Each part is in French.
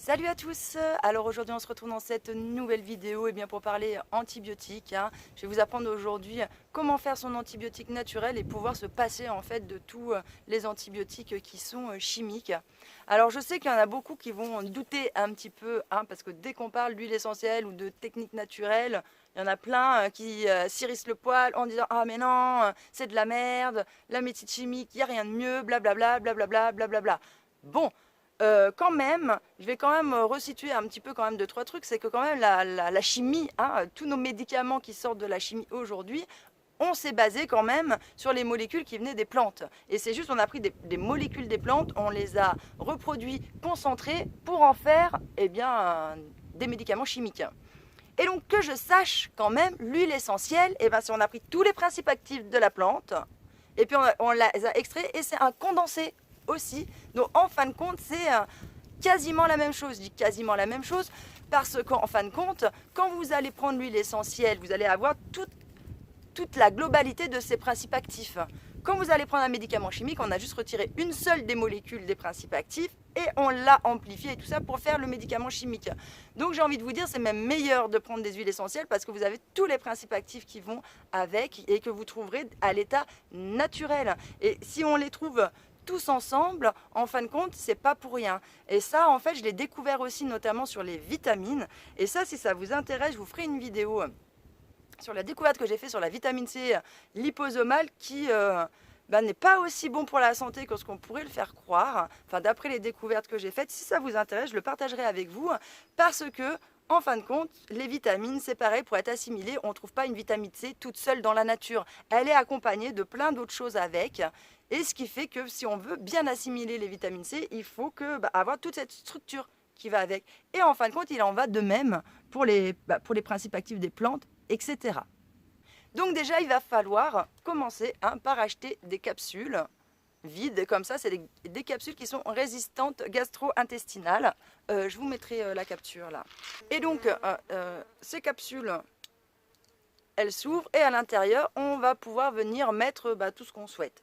Salut à tous. Alors aujourd'hui on se retrouve dans cette nouvelle vidéo pour parler antibiotiques. Je vais vous apprendre aujourd'hui comment faire son antibiotique naturel et pouvoir se passer en fait de tous les antibiotiques qui sont chimiques. Alors je sais qu'il y en a beaucoup qui vont douter un petit peu parce que dès qu'on parle d'huile essentielle ou de techniques naturelles, il y en a plein qui s'irrissent le poil en disant ah mais non, c'est de la merde, la médecine chimique, il n'y a rien de mieux, blablabla, blablabla, blablabla. Bon, quand même, je vais quand même resituer un petit peu quand même deux, trois trucs. C'est que quand même la chimie, tous nos médicaments qui sortent de la chimie aujourd'hui, on s'est basé quand même sur les molécules qui venaient des plantes. Et c'est juste, on a pris des molécules des plantes, on les a reproduits, concentrés pour en faire des médicaments chimiques. Et donc que je sache quand même, l'huile essentielle, si on a pris tous les principes actifs de la plante, et puis on les a extraits, et c'est un condensé aussi. Donc en fin de compte, c'est quasiment la même chose. Je dis quasiment la même chose parce qu'en fin de compte, quand vous allez prendre l'huile essentielle, vous allez avoir toute la globalité de ses principes actifs. Quand vous allez prendre un médicament chimique, on a juste retiré une seule des molécules des principes actifs et on l'a amplifié et tout ça pour faire le médicament chimique. Donc j'ai envie de vous dire, c'est même meilleur de prendre des huiles essentielles parce que vous avez tous les principes actifs qui vont avec et que vous trouverez à l'état naturel. Et si on les trouve tous ensemble, en fin de compte, c'est pas pour rien. Et ça, en fait, je l'ai découvert aussi notamment sur les vitamines. Et ça, si ça vous intéresse, je vous ferai une vidéo sur la découverte que j'ai fait sur la vitamine C liposomale qui n'est pas aussi bon pour la santé que ce qu'on pourrait le faire croire. Enfin, d'après les découvertes que j'ai faites, si ça vous intéresse, je le partagerai avec vous parce que en fin de compte, les vitamines, c'est pareil, pour être assimilées, on ne trouve pas une vitamine C toute seule dans la nature. Elle est accompagnée de plein d'autres choses avec. Et ce qui fait que si on veut bien assimiler les vitamines C, il faut avoir toute cette structure qui va avec. Et en fin de compte, il en va de même pour les principes actifs des plantes, etc. Donc déjà, il va falloir commencer par acheter des capsules vides, comme ça, c'est des capsules qui sont résistantes gastro-intestinales. Je vous mettrai la capture là. Et donc, ces capsules, elles s'ouvrent et à l'intérieur, on va pouvoir venir mettre tout ce qu'on souhaite.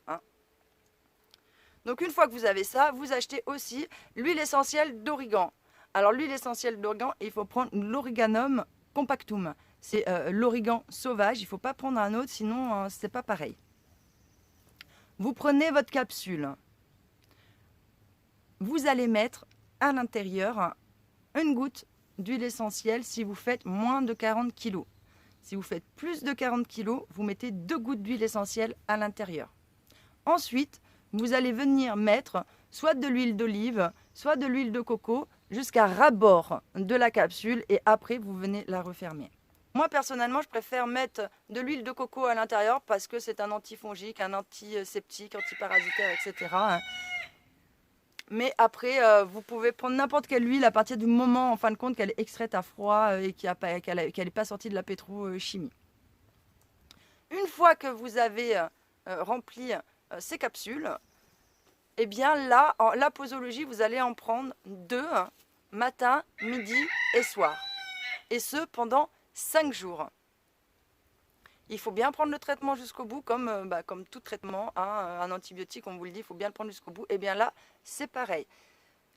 Donc une fois que vous avez ça, vous achetez aussi l'huile essentielle d'origan. Alors l'huile essentielle d'origan, il faut prendre l'Origanum compactum. C'est l'origan sauvage, il ne faut pas prendre un autre, sinon c'est pas pareil. Vous prenez votre capsule. Vous allez mettre à l'intérieur une goutte d'huile essentielle si vous faites moins de 40 kg. Si vous faites plus de 40 kg, vous mettez 2 gouttes d'huile essentielle à l'intérieur. Ensuite, vous allez venir mettre soit de l'huile d'olive, soit de l'huile de coco jusqu'à ras-bord de la capsule et après vous venez la refermer. Moi personnellement, je préfère mettre de l'huile de coco à l'intérieur parce que c'est un antifongique, un antiseptique, antiparasitaire, etc. Mais après, vous pouvez prendre n'importe quelle huile à partir du moment, en fin de compte, qu'elle est extraite à froid et qu'elle n'est pas sortie de la pétrochimie. Une fois que vous avez rempli ces capsules, là, la posologie, vous allez en prendre 2, matin, midi et soir. Et ce, pendant 5 jours. Il faut bien prendre le traitement jusqu'au bout, comme tout traitement, un antibiotique, on vous le dit, il faut bien le prendre jusqu'au bout. Et bien là, c'est pareil.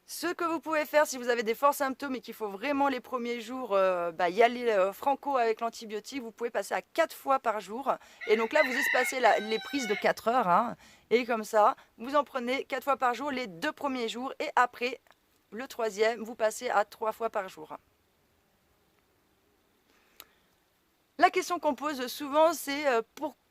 Ce que vous pouvez faire si vous avez des forts symptômes et qu'il faut vraiment les premiers jours y aller franco avec l'antibiotique, vous pouvez passer à 4 fois par jour. Et donc là, vous espacez les prises de 4 heures. Et comme ça, vous en prenez 4 fois par jour les 2 premiers jours. Et après, le 3e, vous passez à 3 fois par jour. La question qu'on pose souvent, c'est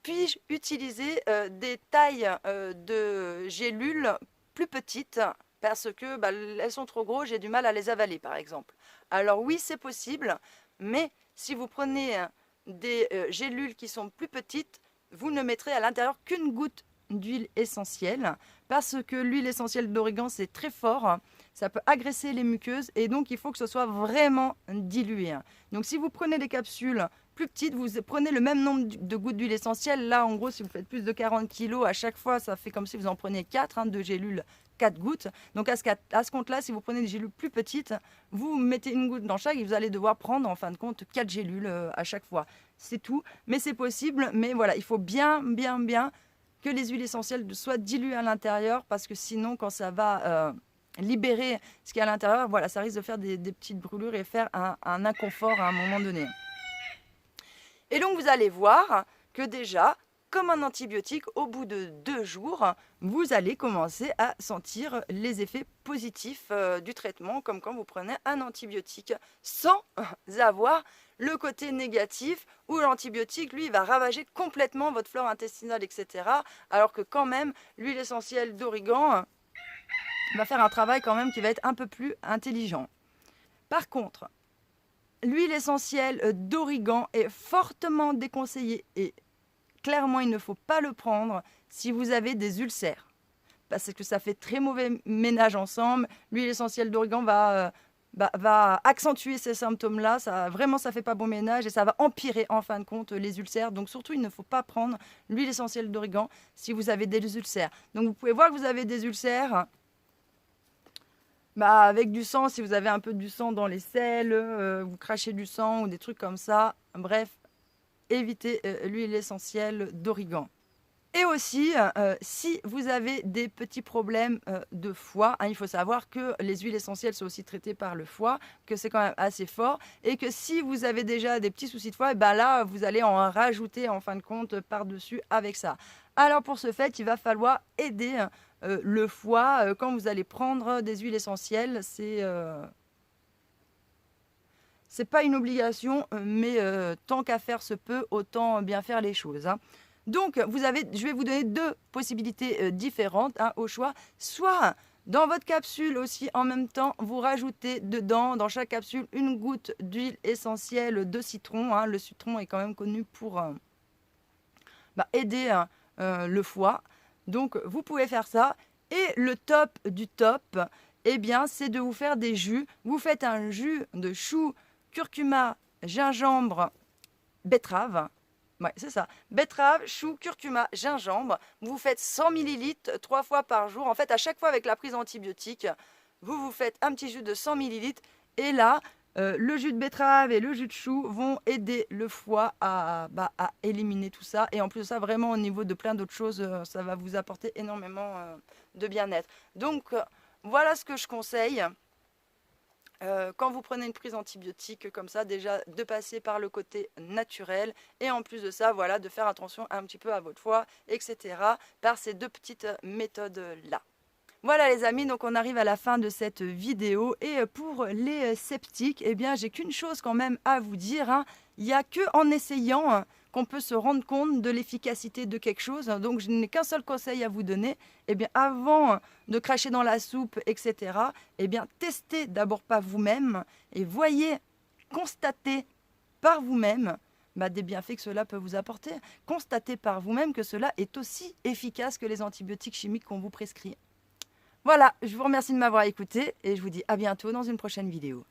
puis-je utiliser des tailles de gélules plus petites parce que elles sont trop grosses, j'ai du mal à les avaler par exemple. Alors oui, c'est possible, mais si vous prenez des gélules qui sont plus petites, vous ne mettrez à l'intérieur qu'une goutte d'huile essentielle parce que l'huile essentielle d'origan, c'est très fort. Ça peut agresser les muqueuses et donc il faut que ce soit vraiment dilué. Donc si vous prenez des capsules plus petites, vous prenez le même nombre de gouttes d'huile essentielle. Là, en gros, si vous faites plus de 40 kg, à chaque fois, ça fait comme si vous en preniez 4, 2 gélules, 4 gouttes. Donc à ce compte-là, si vous prenez des gélules plus petites, vous mettez une goutte dans chaque et vous allez devoir prendre en fin de compte 4 gélules à chaque fois. C'est tout, mais c'est possible. Mais voilà, il faut bien que les huiles essentielles soient diluées à l'intérieur parce que sinon, quand ça va libérer ce qu'il y a à l'intérieur, voilà, ça risque de faire des petites brûlures et faire un inconfort à un moment donné. Et donc vous allez voir que déjà, comme un antibiotique, au bout de 2 jours, vous allez commencer à sentir les effets positifs du traitement, comme quand vous prenez un antibiotique, sans avoir le côté négatif où l'antibiotique, lui, va ravager complètement votre flore intestinale, etc. Alors que quand même, l'huile essentielle d'origan va faire un travail quand même qui va être un peu plus intelligent. Par contre, l'huile essentielle d'origan est fortement déconseillée et clairement, il ne faut pas le prendre si vous avez des ulcères. Parce que ça fait très mauvais ménage ensemble. L'huile essentielle d'origan va accentuer ces symptômes-là. Vraiment, ça ne fait pas bon ménage et ça va empirer en fin de compte les ulcères. Donc surtout, il ne faut pas prendre l'huile essentielle d'origan si vous avez des ulcères. Donc vous pouvez voir que vous avez des ulcères. Avec du sang, si vous avez un peu du sang dans les selles, vous crachez du sang ou des trucs comme ça. Bref, évitez l'huile essentielle d'origan. Et aussi, si vous avez des petits problèmes de foie, il faut savoir que les huiles essentielles sont aussi traitées par le foie, que c'est quand même assez fort, et que si vous avez déjà des petits soucis de foie, là, vous allez en rajouter en fin de compte par-dessus avec ça. Alors pour ce fait, il va falloir aider le foie quand vous allez prendre des huiles essentielles. C'est pas une obligation, mais tant qu'à faire se peut, autant bien faire les choses. Donc, je vais vous donner 2 possibilités différentes au choix. Soit dans votre capsule aussi, en même temps, vous rajoutez dedans, dans chaque capsule, une goutte d'huile essentielle de citron. Le citron est quand même connu pour aider le foie. Donc, vous pouvez faire ça. Et le top du top, c'est de vous faire des jus. Vous faites un jus de chou, curcuma, gingembre, betterave. Ouais, c'est ça. Betterave, chou, curcuma, gingembre. Vous faites 100 ml 3 fois par jour. En fait, à chaque fois avec la prise antibiotique, vous faites un petit jus de 100 ml. Et là, le jus de betterave et le jus de chou vont aider le foie à éliminer tout ça. Et en plus de ça, vraiment au niveau de plein d'autres choses, ça va vous apporter énormément de bien-être. Donc, voilà ce que je conseille. Quand vous prenez une prise antibiotique comme ça, déjà de passer par le côté naturel et en plus de ça, voilà, de faire attention un petit peu à votre foie, etc. par ces 2 petites méthodes-là. Voilà les amis, donc on arrive à la fin de cette vidéo et pour les sceptiques, j'ai qu'une chose quand même à vous dire. Il n'y a qu'en essayant qu'on peut se rendre compte de l'efficacité de quelque chose. Donc je n'ai qu'un seul conseil à vous donner. Avant de cracher dans la soupe, etc., testez d'abord par vous-même et voyez, constatez par vous-même des bienfaits que cela peut vous apporter. Constatez par vous-même que cela est aussi efficace que les antibiotiques chimiques qu'on vous prescrit. Voilà, je vous remercie de m'avoir écouté et je vous dis à bientôt dans une prochaine vidéo.